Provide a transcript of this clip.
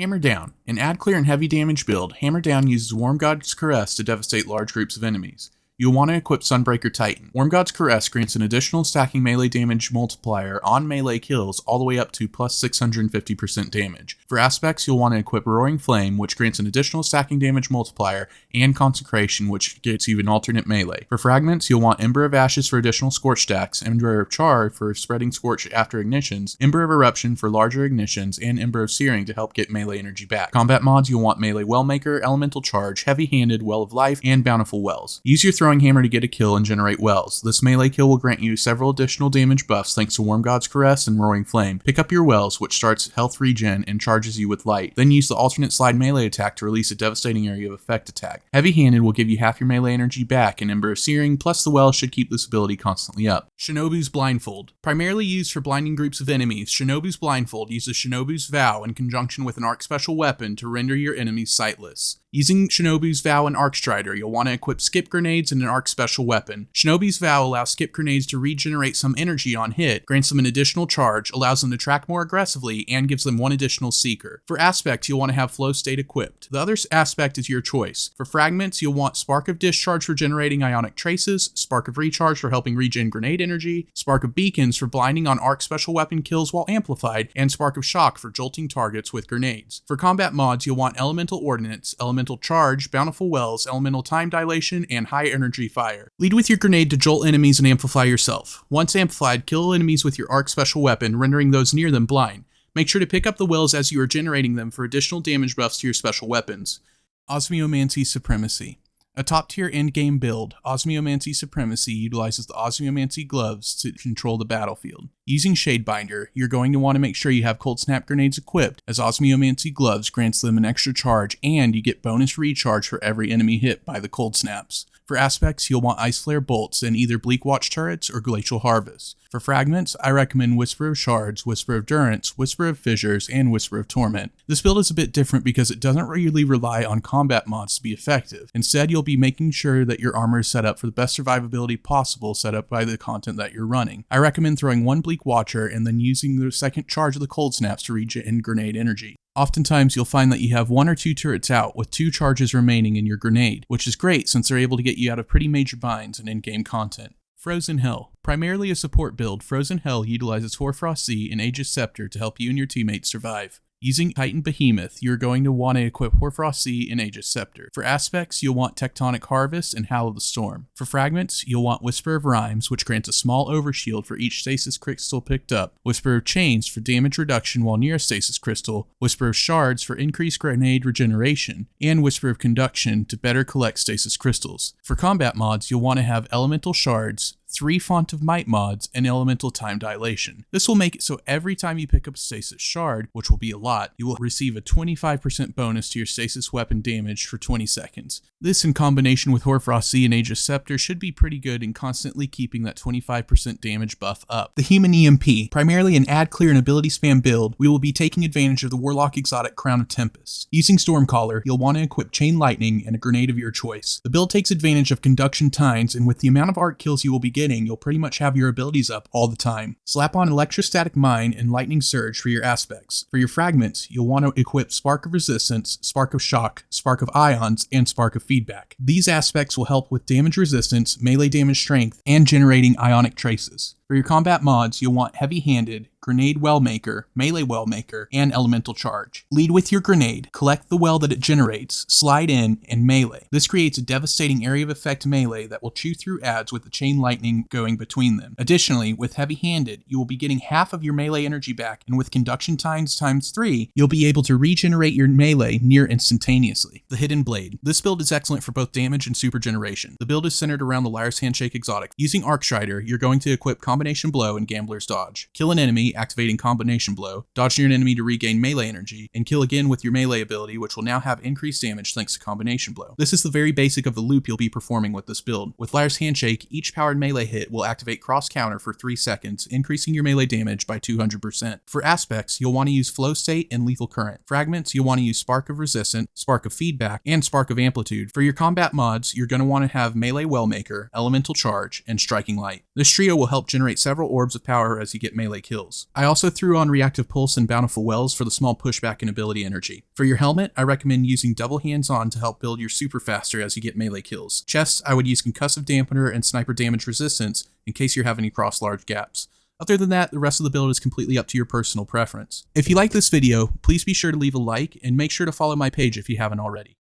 Hammer Down. An add clear and heavy damage build, Hammer Down uses Warm God's Caress to devastate large groups of enemies. You'll want to equip Sunbreaker Titan. Warm God's Caress grants an additional stacking melee damage multiplier on melee kills all the way up to plus 650% damage. For aspects, you'll want to equip Roaring Flame, which grants an additional stacking damage multiplier, and Consecration, which gets you an alternate melee. For fragments, you'll want Ember of Ashes for additional scorch stacks, Ember of Char for spreading scorch after ignitions, Ember of Eruption for larger ignitions, and Ember of Searing to help get melee energy back. Combat mods, you'll want Melee Wellmaker, Elemental Charge, Heavy-Handed, Well of Life, and Bountiful Wells. Use your throwing hammer to get a kill and generate wells. This melee kill will grant you several additional damage buffs thanks to Warm God's Caress and Roaring Flame. Pick up your wells, which starts health regen and charges you with light. Then use the alternate slide melee attack to release a devastating area of effect attack. Heavy-handed will give you half your melee energy back, and Ember of Searing plus the wells should keep this ability constantly up. Shinobu's Blindfold. Primarily used for blinding groups of enemies, Shinobu's Blindfold uses Shinobu's Vow in conjunction with an arc special weapon to render your enemies sightless. Using Shinobu's Vow and Arc Strider, you'll want to equip Skip Grenades and an Arc Special Weapon. Shinobu's Vow allows Skip Grenades to regenerate some energy on hit, grants them an additional charge, allows them to track more aggressively, and gives them one additional Seeker. For aspects, you'll want to have Flow State equipped. The other aspect is your choice. For fragments, you'll want Spark of Discharge for generating Ionic Traces, Spark of Recharge for helping regen grenade energy, Spark of Beacons for blinding on Arc Special Weapon kills while amplified, and Spark of Shock for jolting targets with grenades. For combat mods, you'll want Elemental Ordnance, Elemental Charge, Bountiful Wells, Elemental Time Dilation, and High Energy Fire. Lead with your grenade to jolt enemies and amplify yourself. Once amplified, kill enemies with your Arc Special Weapon, rendering those near them blind. Make sure to pick up the wells as you are generating them for additional damage buffs to your special weapons. Osmiomancy Supremacy. A top-tier endgame build, Osmiomancy Supremacy utilizes the Osmiomancy gloves to control the battlefield. Using Shadebinder, you're going to want to make sure you have Cold Snap grenades equipped, as Osmiomancy gloves grants them an extra charge, and you get bonus recharge for every enemy hit by the Cold Snaps. For aspects, you'll want Ice Flare bolts in either Bleak Watch turrets or Glacial Harvest. For fragments, I recommend Whisper of Shards, Whisper of Durance, Whisper of Fissures, and Whisper of Torment. This build is a bit different because it doesn't really rely on combat mods to be effective. Instead, you'll be making sure that your armor is set up for the best survivability possible set up by the content that you're running. I recommend throwing one Bleak Watcher and then using the second charge of the Cold Snaps to regen grenade energy. Oftentimes, you'll find that you have 1 or 2 turrets out with 2 charges remaining in your grenade, which is great since they're able to get you out of pretty major binds in in-game content. Frozen Hell. Primarily a support build, Frozen Hell utilizes Hoarfrost Sea and Aegis Scepter to help you and your teammates survive. Using Titan Behemoth, you're going to want to equip Hoarfrost Sea and Aegis Scepter. For aspects, you'll want Tectonic Harvest and Howl of the Storm. For fragments, you'll want Whisper of Rhymes, which grants a small overshield for each stasis crystal picked up, Whisper of Chains for damage reduction while near a stasis crystal, Whisper of Shards for increased grenade regeneration, and Whisper of Conduction to better collect stasis crystals. For combat mods, you'll want to have Elemental Shards, 3 Font of Might mods, and Elemental Time Dilation. This will make it so every time you pick up a Stasis Shard, which will be a lot, you will receive a 25% bonus to your Stasis weapon damage for 20 seconds. This in combination with Hoarfrost Sea and Aegis Scepter should be pretty good in constantly keeping that 25% damage buff up. The Human EMP. Primarily an add clear and ability spam build, we will be taking advantage of the Warlock exotic Crown of Tempest. Using Stormcaller, you'll want to equip Chain Lightning and a grenade of your choice. The build takes advantage of Conduction Tines, and with the amount of arc kills you will be getting, you'll pretty much have your abilities up all the time. Slap on Electrostatic Mine and Lightning Surge for your aspects. For your fragments, you'll want to equip Spark of Resistance, Spark of Shock, Spark of Ions, and Spark of Feedback. These aspects will help with damage resistance, melee damage strength, and generating Ionic Traces. For your combat mods, you'll want Heavy-Handed, Grenade Wellmaker, Melee Wellmaker, and Elemental Charge. Lead with your grenade, collect the well that it generates, slide in, and melee. This creates a devastating area of effect melee that will chew through adds with the Chain Lightning going between them. Additionally, with Heavy-Handed, you will be getting half of your melee energy back, and with Conduction Times times 3, you'll be able to regenerate your melee near instantaneously. The Hidden Blade. This build is excellent for both damage and super generation. The build is centered around the Liar's Handshake exotic. Using Arc Strider, you're going to equip Combination Blow and Gambler's Dodge. Kill an enemy, activating Combination Blow, dodge near an enemy to regain melee energy, and kill again with your melee ability, which will now have increased damage thanks to Combination Blow. This is the very basic of the loop you'll be performing with this build. With Liar's Handshake, each powered melee hit will activate Cross Counter for 3 seconds, increasing your melee damage by 200%. For aspects, you'll want to use Flow State and Lethal Current. Fragments, you'll want to use Spark of Resistance, Spark of Feedback, and Spark of Amplitude. For your combat mods, you're going to want to have Melee Wellmaker, Elemental Charge, and Striking Light. This trio will help generate generate several orbs of power as you get melee kills. I also threw on Reactive Pulse and Bountiful Wells for the small pushback and ability energy. For your helmet, I recommend using double hands-on to help build your super faster as you get melee kills. Chest, I would use Concussive Dampener and Sniper Damage Resistance in case you're having to cross large gaps. Other than that, the rest of the build is completely up to your personal preference. If you like this video, please be sure to leave a like and make sure to follow my page if you haven't already.